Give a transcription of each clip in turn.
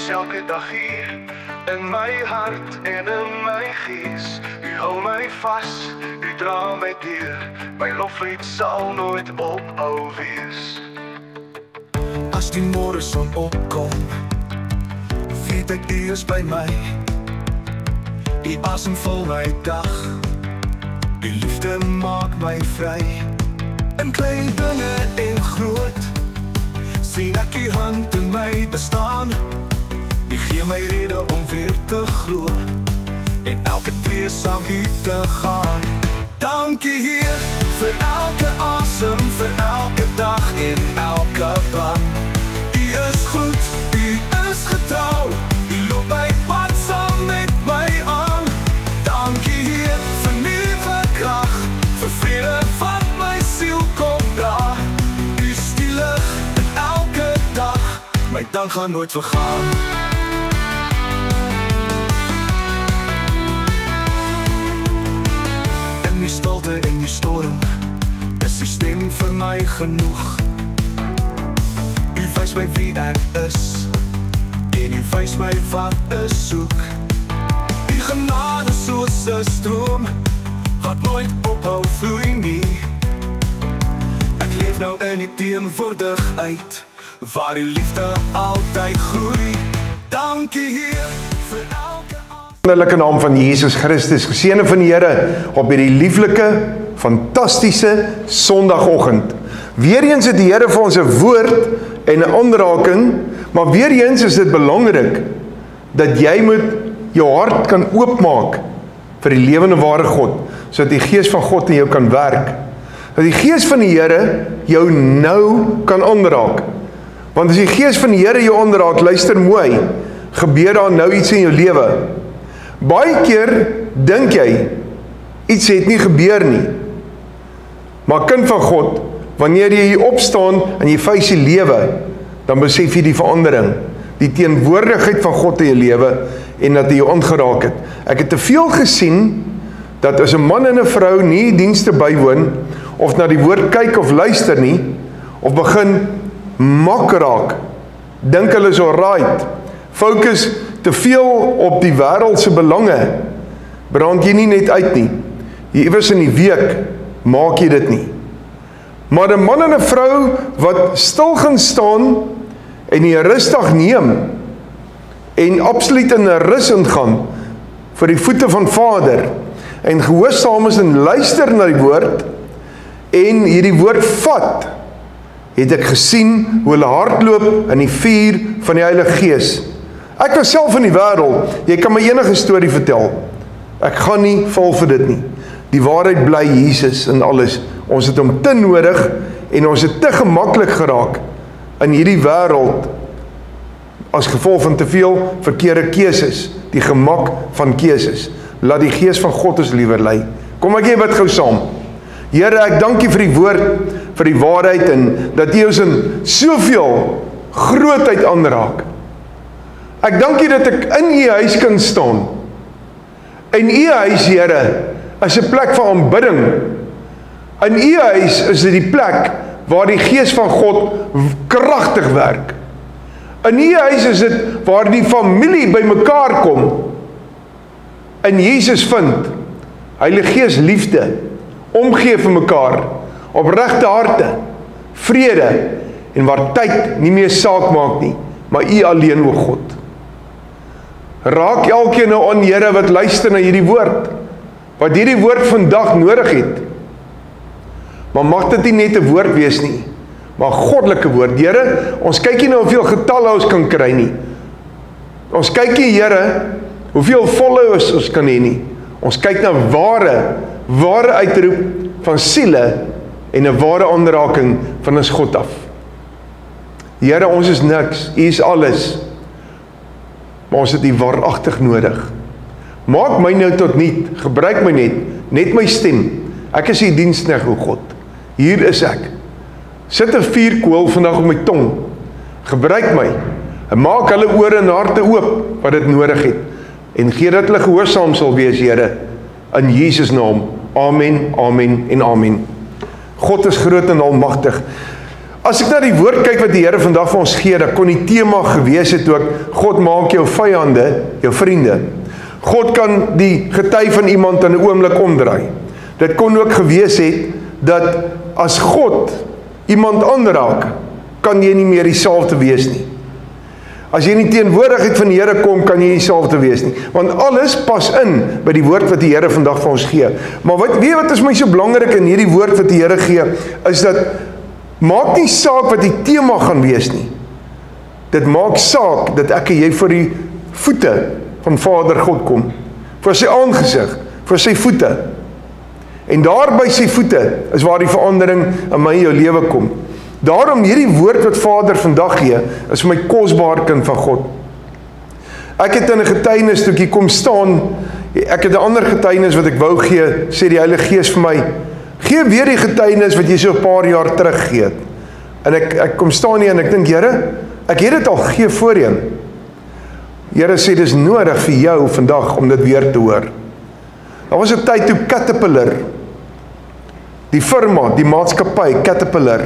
is elke dag hier, in my hart en in my gees. U hou my vas, u dra my deur, my loflied sal nooit ophou wees. As die môreson opkom, weet ek u is by my. U asem vul my dag, u liefde maak my vry. In klein dinge en groot, sien ek u hand in my bestaan. U gee my rede om weer te glo, en elke tree saam u te gaan. Dankie Heer, vir elke asem, vir elke dag en elke plan. U is goed, u is getrou, u loop my pad saam met my aan. Dankie Heer, vir nuwe krag, vir vrede wat my siel kom dra. U is die lig in elke dag, my dank gaan nooit vergaan. In die stilte en die storm, is die stem vir my genoeg. U wys my wie ek is, en u wys my wat ek soek. Die genade soos 'n stroom, wat nooit ophou vloei nie. Ek leef nou in die teenwoordigheid, waar die liefde altyd groei. Dankie Heer, vir elke In die wonderlike naam van Jesus Christus, geseëne van die Here op hierdie lieflike, fantastiese Sondagoggend. Weereens het die Here vir ons 'n woord en 'n aanraking, maar weereens is dit belangrik dat jy moet jou hart kan oopmaak vir die lewende ware God, sodat die Gees van God in jou kan werk. Dat die Gees van die Here jou nou kan aanraak. Want as die Gees van die Here jou aanraak, luister mooi, gebeur daar nou iets in jou lewe. Baie keer dink jy, iets het nie gebeur nie. Maar kind van God, wanneer jy hier opstaan en jy face die lewe, dan besef jy die verandering, die teenwoordigheid van God in jou lewe, en dat hy jou aangeraak het. Ek het te veel gesien, dat as 'n man en 'n vrou nie dienste bywoon, of na die woord kyk of luister nie, of begin mak raak, dink hulle is alright, fokus te veel op die wêreldse belange, brand jy nie net uit nie. Iewers in die week maak jy dit nie. Maar 'n man en 'n vrou wat stil gaan staan en die rustig neem en absoluut in 'n rus ingaan vir die voete van Vader en gehoorsaam is en luister na die woord en hierdie woord vat, het ek gesien hoe hulle hardloop in die vuur van die Heilige Gees. Ek was self in die wêreld, jy kan my enige storie vertel. Ek gaan nie val vir dit nie. Die waarheid bly Jesus in alles. Ons het hom te nodig en ons het te gemaklik geraak in hierdie wêreld as gevolg van te veel verkeerde keuses, die gemak van keuses. Laat die Gees van God ons liewer lei. Kom ek bid gou saam. Here, ek dank U vir die woord, vir die waarheid en dat U ons in soveel grootheid aanraak. Ek dank U dat ek in U huis kan staan. En U huis, Here, is 'n plek van aanbidding. In U huis is dit die plek waar die Gees van God kragtig werk. In U huis is dit waar die familie bymekaar kom en Jesus vind. Heilige Gees liefde, omgee vir mekaar, opregte harte, vrede en waar tyd nie meer saak maak nie, maar U alleen, o God. Raak elkeen nou aan, Here, wat luister na hierdie woord, wat hierdie woord vandag nodig het. Maar mag dit nie net 'n woord wees nie, maar goddelike woord. Here, ons kyk nie nou hoeveel getalle ons kan kry nie. Ons kyk nie, Here, hoeveel followers ons kan hê nie. Ons kyk na ware uitroep van siele en 'n ware aanraking van ons God af. Here, ons is niks, U is alles. Maar ons het U waaragtig nodig. Maak my nou tot niet, gebruik my net my stem. Ek is U diensknegt, o God. Hier is ek. Sit 'n vuurkoel vandag op my tong. Gebruik my. En maak hulle ore en harte oop wat dit nodig het. En gee dat hulle gehoorsaam sal wees, Here. In Jesus naam. Amen, amen en amen. God is groot en almagtig. As ek na die woord kyk wat die Here vandag vir ons gee, dan kon die tema gewees het ook, God maak jou vyande, jou vriende. God kan die gety van iemand in 'n oomblik omdraai. Dit kon ook gewees het, dat as God iemand aanraak, kan jy nie meer dieselfde wees nie. As jy in die teenwoordigheid van die Here kom, kan jy nie dieselfde wees nie. Want alles pas in by die woord wat die Here vandag vir ons gee. Maar weet jy wat is my so belangrik in hierdie woord wat die Here gee, is dat maak nie saak wat die tema gaan wees nie. Dit maak saak dat ek en jy vir die voete van Vader God kom. Vir sy aangesig, vir sy voete. En daar by sy voete is waar die verandering in my en jou lewe kom. Daarom hierdie woord wat Vader vandag gee, is vir my kosbaar kind van God. Ek het in 'n getuienisstukkie kom staan, ek het 'n ander getuienis wat ek wou gee, sê die Heilige Gees vir my, gee weer die getuienis wat jy so 'n paar jaar terug gegee het. En ek kom staan hier en ek dink, Here, ek het dit al gegee voorheen. Here sê, dis nodig vir jou vandag om dit weer te hoor. Daar was 'n tyd toe Caterpillar, die firma, die maatskappy Caterpillar,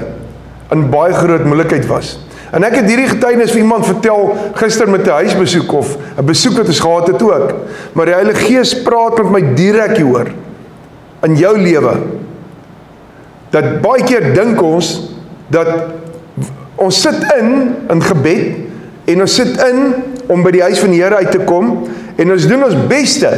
in baie groot moeilikheid was. En ek het hierdie getuienis vir iemand vertel gister met 'n huisbesoek of 'n besoek wat ons gehad het ook. Maar die Heilige Gees praat met my direk hieroor in jou lewe. Dat baie keer dink ons dat ons sit in gebed en ons sit in om by die huis van die Here uit te kom en ons doen ons beste.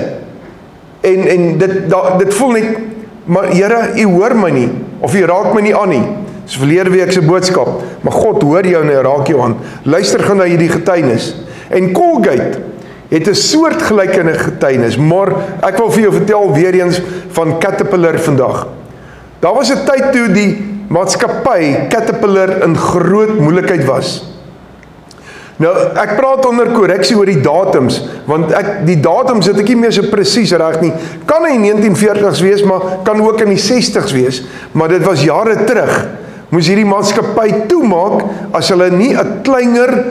En dit voel net, maar Here, U hoor my nie of U raak my nie aan nie. Dis verlede week se boodskap, maar God hoor jou en hy raak jou aan. Luister gaan na hierdie getuienis. En Colgate het 'n soortgelyke getuienis, maar ek wil vir jou vertel weer eens van Caterpillar vandag. Daar was 'n tyd toe die maatskappy Caterpillar in groot moeilikheid was. Nou, ek praat onder korreksie oor die datums, want die datums het ek nie meer so presies reg nie. Kan in 1940s wees, maar kan ook in die 60s wees, maar dit was jare terug. Moes hierdie maatskappy toemaak as hulle nie 'n kleiner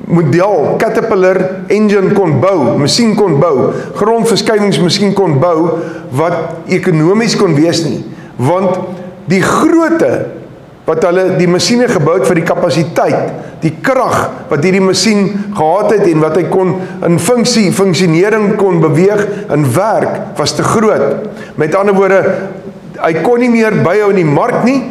model Caterpillar engine kon bou, masjien kon bou, grondverskuiwingsmasjien kon bou, wat ekonomies kon wees nie. Want die grootte wat hulle die masjiene gebou het vir die kapasiteit, die krag wat hierdie masjien gehad het en wat hy kon in funksionering kon beweeg en werk, was te groot. Met ander woorde, hy kon nie meer byhou in die mark nie,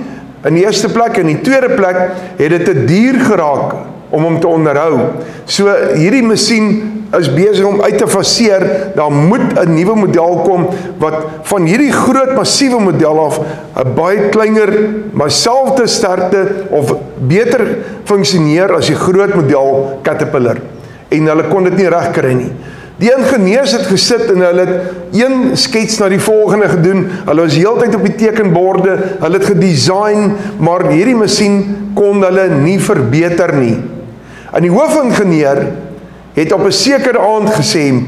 in die eerste plek. In die tweede plek het dit te duur geraak om hom te onderhou. So hierdie masjien is besig om uit te faseer. Daar moet 'n nuwe model kom wat van hierdie groot massiewe model af 'n baie kleiner, maar selfde sterkte of beter funksioneer as die groot model Caterpillar. En hulle kon dit nie regkry nie. Die ingenieurs het gesit en hulle het een skets na die volgende gedoen. Hulle was heeltyd op die tekenborde, hulle het gedesign, maar hierdie masjien kon hulle nie verbeter nie. En die hoofingenieur het op 'n sekere aand gesê,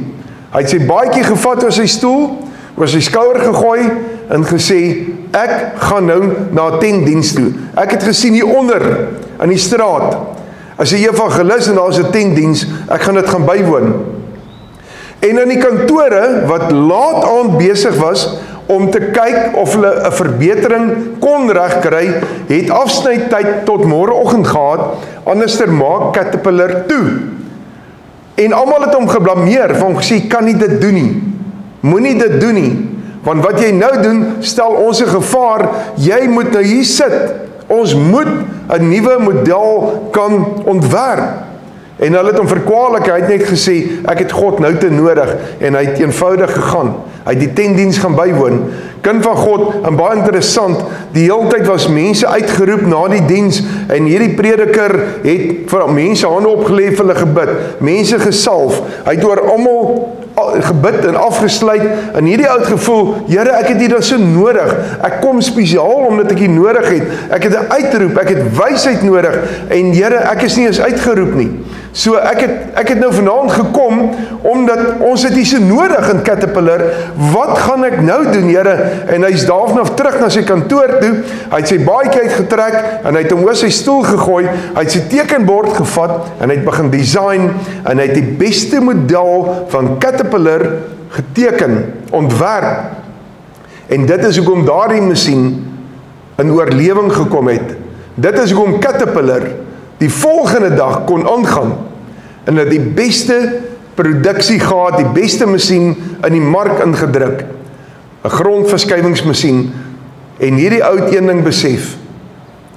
hy het sy baadjie gevat oor sy stoel, oor sy skouer gegooi en gesê, ek gaan nou na 'n tentdiens toe. Ek het gesien hier onder in die straat, as 'n evangelis en daar is 'n tentdiens, ek gaan dit gaan bywoon. En in die kantore wat laat aand besig was om te kyk of hulle 'n verbetering kon regkry, het afsnytyd tot môreoggend gehad, anderster maak Caterpillar toe. En almal het hom geblameer, van gesê, kan nie dit doen nie. Moenie dit doen nie. Want wat jy nou doen, stel ons 'n gevaar, jy moet nou hier sit. Ons moet 'n nuwe model kan ontwerp. En hulle het hom verkwalik, hy het net gesê, ek het God nou te nodig, en hy het eenvoudig gegaan. Hy het die tentdiens gaan bywoon. Kind van God, en baie interessant, die hele tyd was mense uitgeroep na die diens, en hierdie prediker het vir mense hande opgelê vir hulle gebid, mense gesalf, hy het oor almal gebid en afgesluit, en hierdie oud gevoel, Here, ek het hier so nodig, ek kom spesiaal omdat ek hier nodig het, ek het 'n uitroep, ek het wysheid nodig, en Here, ek is nie eens uitgeroep nie. So ek het nou vanaand gekom, omdat ons het hier so nodig in Caterpillar, wat gaan ek nou doen, Here? En hy is daarvan terug na sy kantoor toe, hy het sy baadjie uitgetrek, en hy het hom oor sy stoel gegooi, hy het sy tekenbord gevat, en hy het begin design, en hy het die beste model van Caterpillar geteken, ontwerp, en dit is hoekom daardie masjien in oorlewing gekom het, Dit is hoekom Caterpillar die volgende dag kon aangaan en het die beste produksie gehad, die beste masjien in die mark ingedruk, 'n grondverskuiwingsmasjien, en hierdie oud een ding besef,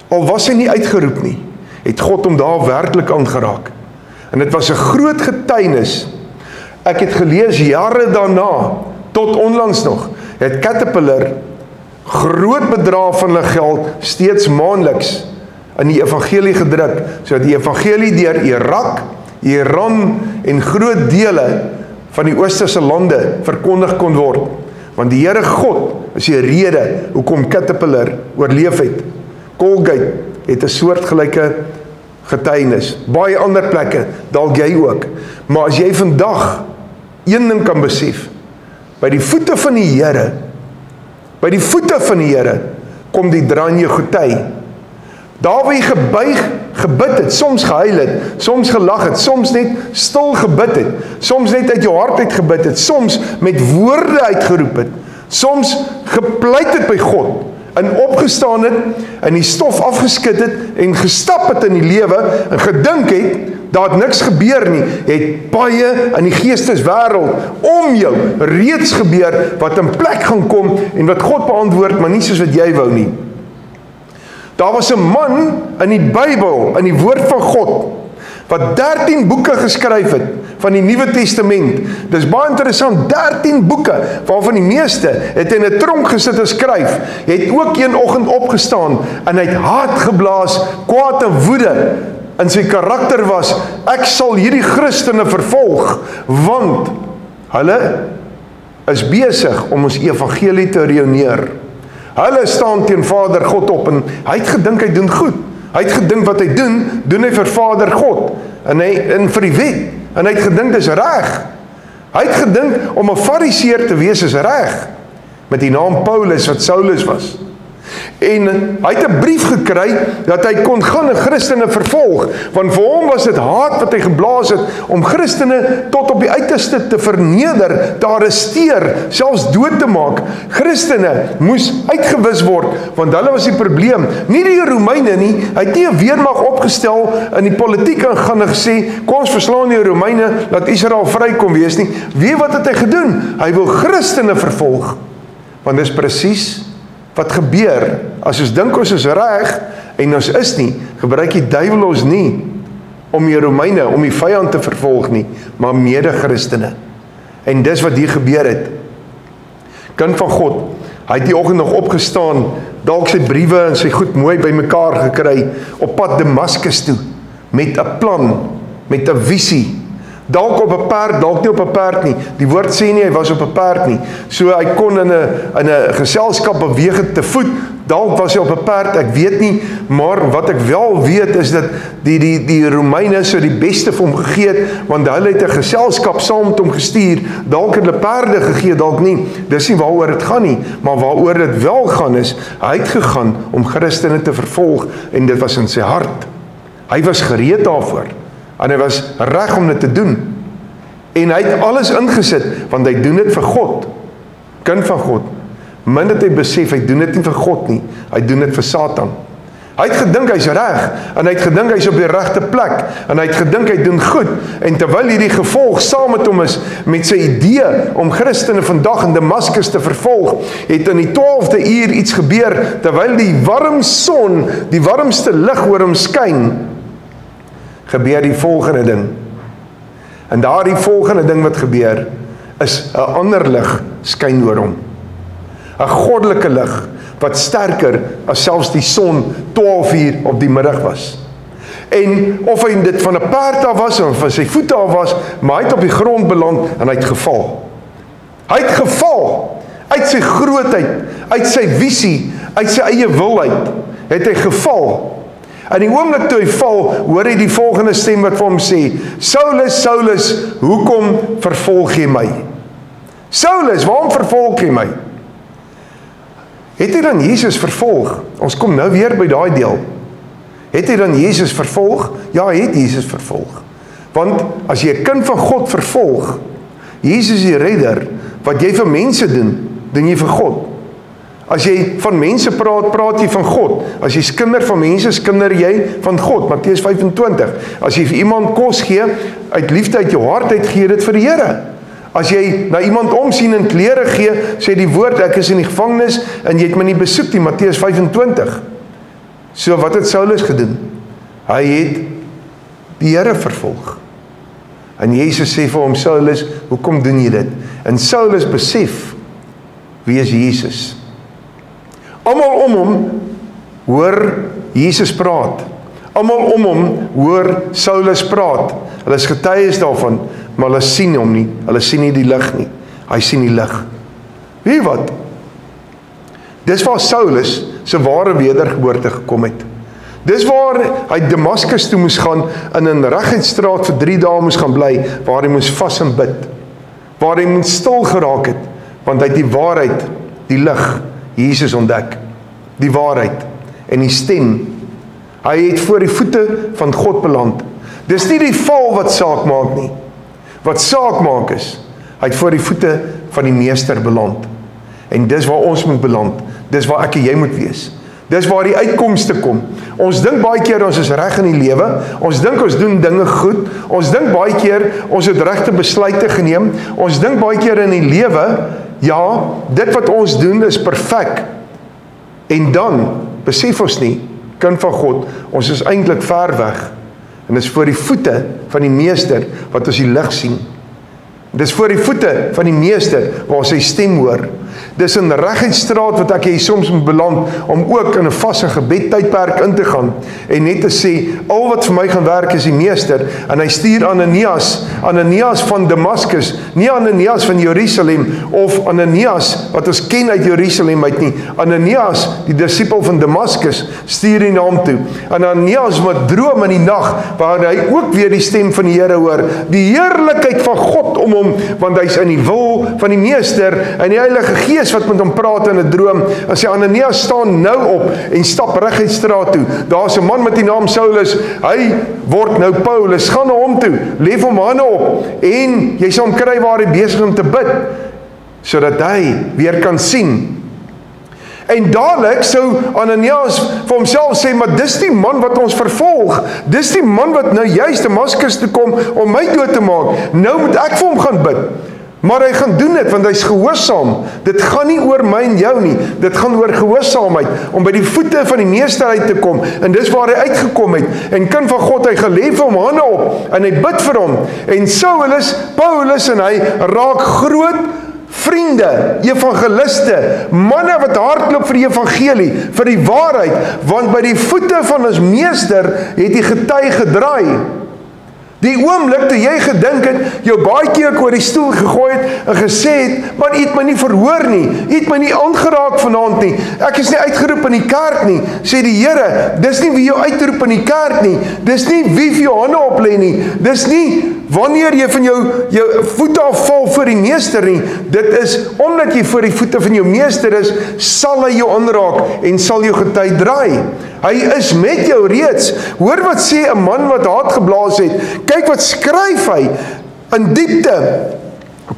al was hy nie uitgeroep nie, het God hom daar werklik aangeraak. En dit was 'n groot getuienis. Ek het gelees jare daarna, tot onlangs nog, het Caterpillar groot bedrae van hulle geld steeds maandeliks in die evangelie gedruk, sodat die evangelie deur Irak, Iran en groot dele van die oosterse lande verkondig kon word. Want die Here God is die rede hoekom Caterpillar oorleef het. Colgate het 'n soortgelyke getuienis. Baie ander plekke, dalk jy ook. Maar as jy vandag een ding kan besef, by die voete van die Here, kom die draai in jou gety. Daar waar jy gebuig, gebid het, soms gehuil het, soms gelag het, soms net stil gebid het, soms net uit jou hart uit gebid het, soms met woorde uitgeroep het, soms gepleit het by God, en opgestaan het, en die stof afgeskit het, en gestap het in die lewe, en gedink het, daar het niks gebeur nie, het baie in die geesteswêreld om jou reeds gebeur, wat in plek gaan kom, en wat God beantwoord, maar nie soos wat jy wou nie. Daar was 'n man in die Bybel, in die woord van God, wat 13 boeke geskryf het, van die Nuwe Testament. Dis baie interessant, 13 boeke, waarvan die meeste het in 'n tronk gesit en skryf, het ook een oggend opgestaan, en hy het haat geblaas, kwaad en woede, in sy karakter was, ek sal hierdie Christene vervolg, want hulle is besig om ons evangelie te reuneer. Hulle staan teen Vader God op, en hy het gedink hy doen goed. Hy het gedink wat hy doen hy vir Vader God, en vir die wet, en hy het gedink dis reg. Hy het gedink om 'n fariseer te wees is reg, met die naam Paulus wat Saulus was. En hy het 'n brief gekry, dat hy kon gaan en Christene vervolg, want vir hom was dit haat wat hy geblaas het, om Christene tot op die uiterste te verneder, te arresteer, selfs dood te maak. Christene moes uitgewis word, want hulle was die probleem, nie die Romeine nie. Hy het nie 'n weermag opgestel in die politiek en gaan en gesê, kom ons verslaan die Romeine, laat Israel vry kom wees nie. Weet wat het hy gedoen? Hy wil Christene vervolg, want dis presies wat gebeur, as ons dink ons is reg, en ons is nie, gebruik die duiwel ons nie, om die Romeine, om die vyand te vervolg nie, maar mede-Christene. En dis wat hier gebeur het. Kind van God, hy het die oggend nog opgestaan, dalk sy briewe en sy goed mooi bymekaar gekry, op pad Damaskus toe, met 'n plan, met 'n visie, dalk op 'n perd, dalk nie op 'n perd nie. Die woord sê nie hy was op 'n perd nie. So hy kon in 'n geselskap beweeg het te voet. Dalk was hy op 'n perd, ek weet nie, maar wat ek wel weet is dat die Romeine sou die beste vir hom gegee het, want hulle het 'n geselskap saam met hom gestuur. Dalk het hulle perde gegee, dalk nie. Dis nie waaroor dit gaan nie, maar waaroor dit wel gaan is, hy het gegaan om Christene te vervolg, en dit was in sy hart. Hy was gereed daarvoor. En hy was reg om dit te doen. En hy het alles ingesit, want hy doen dit vir God. Kind van God. Min dat hy besef, hy doen dit nie vir God nie. Hy doen dit vir Satan. Hy het gedink hy's reg, en hy het gedink hy's op die regte plek, en hy het gedink hy doen goed, en terwyl hierdie gevolg saam met hom is, met sy idee om Christene vandag in Damaskus te vervolg, het in die 12de uur iets gebeur, terwyl die warm son, die warmste lig oor hom skyn, gebeur die volgende ding. En daardie volgende ding wat gebeur, is 'n ander lig skyn oor hom. 'n goddelike lig, wat sterker as selfs die son 12 uur op die middag was. En of hy dit van 'n perd af was, of van sy voete af was, maar hy het op die grond beland, en hy het geval. Hy het geval, uit sy grootheid, uit sy visie, uit sy eie wil uit, het hy geval. En die oomblik toe hy val, hoor hy die volgende stem wat vir hom sê, Saulus, Saulus, hoekom vervolg jy my? Saulus, waarom vervolg jy my? Het hy dan Jesus vervolg? Ons kom nou weer by daai deel. Het hy dan Jesus vervolg? Ja, hy het Jesus vervolg. Want as jy 'n kind van God vervolg, Jesus die redder, wat jy vir mense doen, doen jy vir God. As jy van mense praat, praat jy van God. As jy skinder van mense, skinder jy van God. Matteus 25. As jy vir iemand kos gee, uit liefde uit jou hart uit, gee dit vir die Here. As jy na iemand omsien en klere gee, sê die woord, ek is in die gevangenis en jy het my nie besoek nie, Matteus 25. So wat het Saulus gedoen? Hy het die Here vervolg. En Jesus sê vir hom, Saulus, hoekom doen jy dit? En Saulus besef, wie is Jesus? Almal om hom hoor Jesus praat. Almal om hom hoor Saulus praat. Hulle is getuies daarvan, maar hulle sien hom nie. Hulle sien nie die lig nie. Hy sien die lig. Weet wat? Dis waar Saulus se ware wedergeboorte gekom het. Dis waar hy Damaskus toe moes gaan, in 'n reguitstraat vir 3 dae moes gaan bly, waar hy moes vas en bid. Waar hy moes stil geraak het, want hy het die waarheid, die lig, Jesus ontdek. Die waarheid en die stem. Hy het voor die voete van God beland. Dis nie die val wat saak maak nie. Wat saak maak is, hy het voor die voete van die Meester beland. En dis waar ons moet beland. Dis waar ek en jy moet wees. Dis waar die uitkomste kom. Ons dink baie keer ons is reg in die lewe. Ons dink ons doen dinge goed. Ons dink baie keer ons het regte besluite geneem. Ons dink baie keer in die lewe, ja, dit wat ons doen is perfek. En dan besef ons nie, kind van God, ons is eintlik ver weg. En dis voor die voete van die Meester wat ons die lig sien. Dis voor die voete van die Meester waar ons sy stem hoor. Dis in reguitstraat wat ek hier soms moet beland om ook in 'n vaste gebedtydperk in te gaan en net te sê, al wat vir my gaan werk is die Meester, en hy stuur Ananias van Damaskus, nie Ananias van Jerusalem of Ananias wat ons ken uit Jerusalem uit nie. Ananias, die disipel van Damaskus, stuur hy na hom toe. Ananias wat droom in die nag, waar hy ook weer die stem van die Here hoor, die heerlikheid van God om hom, want hy's in die wil van die Meester en die Heilige Gees wat met hom praat in 'n droom. En sê Ananias, staan nou op en stap reguit straat toe. Daar's 'n man met die naam Saulus. Hy word nou Paulus. Gaan na hom toe, lê hom hande op en jy sal hom kry waar hy besig is om te bid, sodat hy weer kan sien. En dadelik sou Ananias vir homself sê, maar dis die man wat ons vervolg. Dis die man wat nou juist Damaskus toe kom om my dood te maak. Nou moet ek vir hom gaan bid. Maar hy gaan doen dit, want hy's gehoorsaam. Dit gaan nie oor my en jou nie. Dit gaan oor gehoorsaamheid, om by die voete van die Meester uit te kom. En dis waar hy uitgekom het. En kind van God, hy gelê vir hom hande op, en hy bid vir hom. En Saulus, Paulus en hy raak groot vriende, evangeliste, manne wat hardloop vir die evangelie, vir die waarheid, want by die voete van ons Meester het die gety gedraai. Die oomblik toe jy gedink het, jou baie keer oor die stoel gegooi het en gesê het, man, u het my nie verhoor nie, u het my nie aangeraak vanaand nie, ek is nie uitgeroep in die kerk nie, sê die Here, dis nie wie jou uitroep in die kerk nie, dis nie wie vir jou hande oplê nie, dis nie wanneer jy van jou voete afval voor die Meester nie, dit is omdat jy voor die voete van jou Meester is, sal hy jou aanraak en sal jou gety draai. Hy is met jou reeds. Hoor wat sê 'n man wat haat geblaas het. Kyk wat skryf hy in diepte.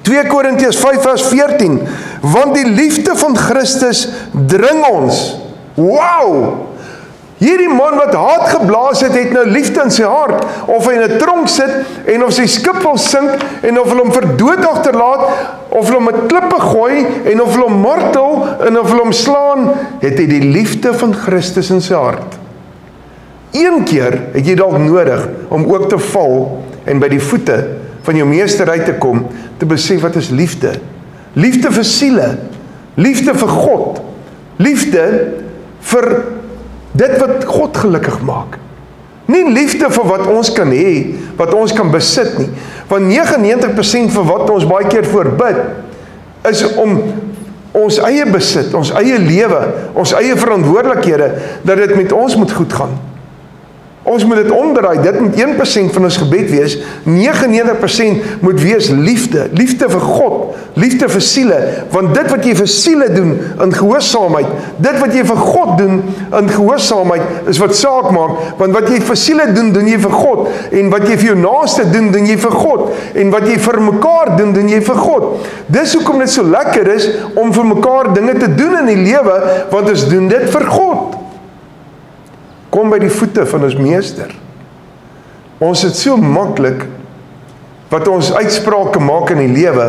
2 Korintiërs 5 vers 14. Want die liefde van Christus dring ons. Wow! Hierdie man wat haat geblaas het, het nou liefde in sy hart. Of hy in 'n tronk sit en of sy skip wil sink en of hulle hom vir dood agterlaat, of hulle hom met klippe gooi en of hulle hom martel en of hulle hom slaan, het hy die liefde van Christus in sy hart. Een keer het jy dalk nodig om ook te val en by die voete van jou Meester uit te kom, te besef wat is liefde. Liefde vir siele, liefde vir God, liefde vir dit wat God gelukkig maak. Nie liefde vir wat ons kan hê, wat ons kan besit nie. Want 99% van wat ons baie keer voorbid, is om ons eie besit, ons eie lewe, ons eie verantwoordelikhede, dat dit met ons moet goed gaan. Ons moet dit omdraai, dit moet 1% van ons gebed wees, 99% moet wees liefde, liefde vir God, liefde vir siele, want dit wat jy vir siele doen in gehoorsaamheid, dit wat jy vir God doen in gehoorsaamheid, is wat saak maak, want wat jy vir siele doen, doen jy vir God, en wat jy vir jou naaste doen, doen jy vir God, en wat jy vir mekaar doen, doen jy vir God. Dis hoekom dit so lekker is, om vir mekaar dinge te doen in die lewe, want ons doen dit vir God. Kom by die voete van ons meester. Ons het so maklik, wat ons uitsprake maak in die lewe,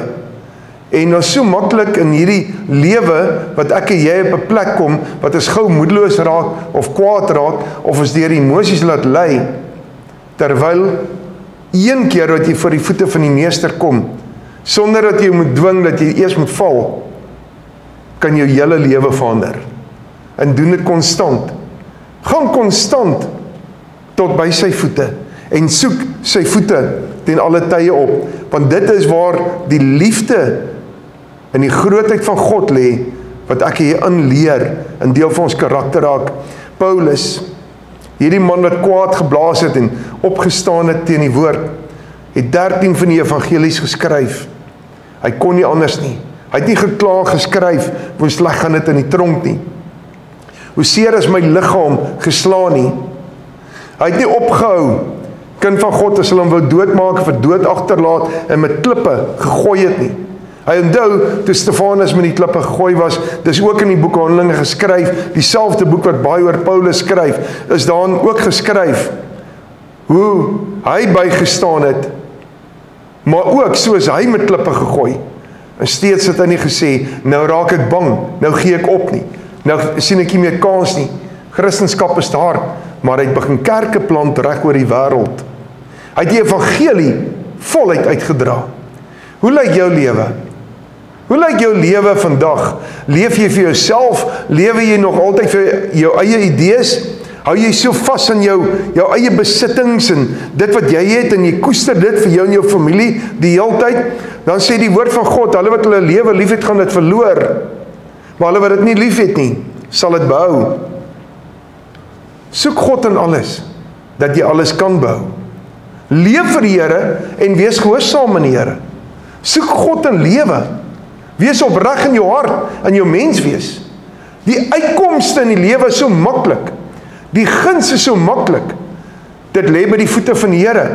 en ons so maklik in hierdie lewe, wat ek en jy op 'n plek kom, wat ons gou moedeloos raak, of kwaad raak, of ons deur emosies laat lei, terwyl een keer wat jy voor die voete van die meester kom, sonder dat jy moet dwing dat jy eers moet val, kan jou hele lewe verander. En doen dit konstant. Gaan konstant tot by sy voete en soek sy voete ten alle tye op, want dit is waar die liefde en die grootheid van God lê, wat ek hier inleer, in deel van ons karakter raak. Paulus, hierdie man wat kwaad geblaas het en opgestaan het teen die woord, het 13 van die evangelies geskryf. Hy kon nie anders nie. Hy het nie gekla geskryf, hoe sleg gaan dit in die tronk nie. Hoe seer is my liggaam geslaan nie. Hy het nie opgehou, kind van God, as hulle hom wou doodmaak, vir dood agterlaat, en met klippe gegooi het nie. Hy onthou, toe Stefanus met die klippe gegooi was, dis ook in die boek Handelinge geskryf, dieselfde boek wat baie oor Paulus skryf, is daarin ook geskryf, hoe hy bygestaan het, maar ook soos hy met klippe gegooi, en steeds het hy nie gesê, nou raak ek bang, nou gee ek op nie, nou sien ek nie meer kans nie, Christendskap is te hard, maar hy het begin kerke plant reg oor die wêreld. Hy het die evangelie voluit uitgedra. Hoe lyk jou lewe? Hoe lyk jou lewe vandag? Leef jy vir jouself? Lewe jy nog altyd vir jou eie idees? Hou jy so vas aan jou eie besittings en dit wat jy het en jy koester dit vir jou en jou familie die hele tyd? Dan sê die woord van God, hulle wat hulle lewe liefhet gaan dit verloor. Maar hulle wat dit nie liefhet nie, sal dit behou. Soek God in alles, dat jy alles kan behou. Leef vir die Here en wees gehoorsaam aan die Here. Soek God in lewe. Wees opreg in jou hart, in jou menswees. Die uitkomste in die lewe is so maklik. Die guns is so maklik. Dit lê by die voete van die Here.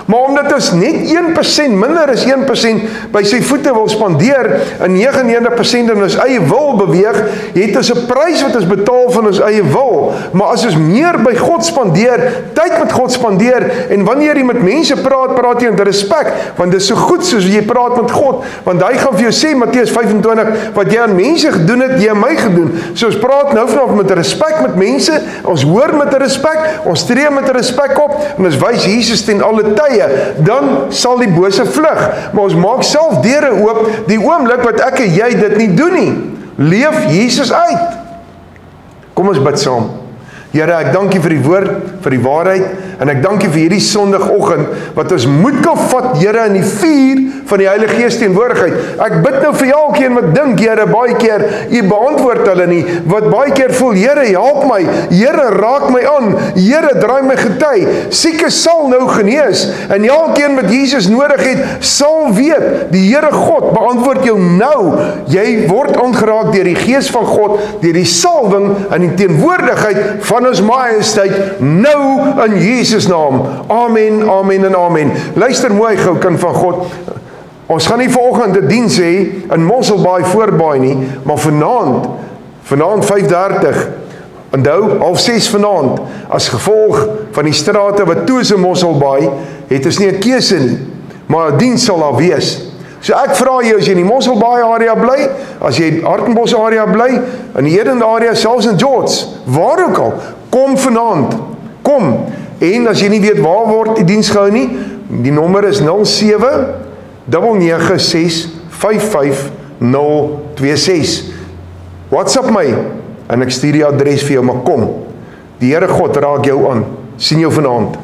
Maar omdat ons net 1% minder as 1% by sy voete wil spandeer en 99% in ons eie wil beweeg, het ons 'n prys wat ons betaal van ons eie wil. Maar as ons meer by God spandeer, tyd met God spandeer, en wanneer jy met mense praat, praat jy met respek, want dit is so goed soos jy praat met God, want hy gaan vir jou sê, Matteus 25, wat jy aan mense gedoen het, jy aan my gedoen. So ons praat nou vanaf met respek met mense, ons hoor met respek, ons tree met respek op, en ons wys Jesus ten alle tye, dan sal die bose vlug. Maar ons maak self deure oop, die oomblik wat ek en jy dit nie doen nie. Leef Jesus uit. Kom ons bid saam. Here, ek dank U vir die woord, vir die waarheid, en ek dank U vir hierdie sondagoggend, wat ons moed kan vat, Here, in die vuur van die Heilige Gees teenwoordigheid. Ek bid nou vir elkeen wat dink, Here, baie keer, U beantwoord hulle nie, wat baie keer voel, Here, help my, Here, raak my aan, Here, draai my gety, siekes sal nou genees, en elkeen wat Jesus nodig het, sal weet, die Here God beantwoord jou nou, jy word aangeraak deur die Gees van God, deur die salwing en die teenwoordigheid van ons majesteit, nou in Jesus naam. Amen, amen en amen. Luister mooi gou, kind van God. Ons gaan nie vanoggend 'n diens hê in Mosselbaai voorbaai nie, maar vanaand 5:30, onthou, 5:30 vanaand, as gevolg van die strate wat toe is in Mosselbaai, het ons nie 'n keuse nie, maar 'n diens sal daar wees. So ek vra jou, as jy in die Mosselbaai area bly, as jy in Hartenbos area bly, in die Eden area, selfs in George, waar ook al, kom vanaand, kom, en as jy nie weet waar word die diens gehou nie, die nommer is 07-996-55026, WhatsApp my, en ek stuur die adres vir jou, maar kom, die Here God raak jou aan, sien jou vanaand.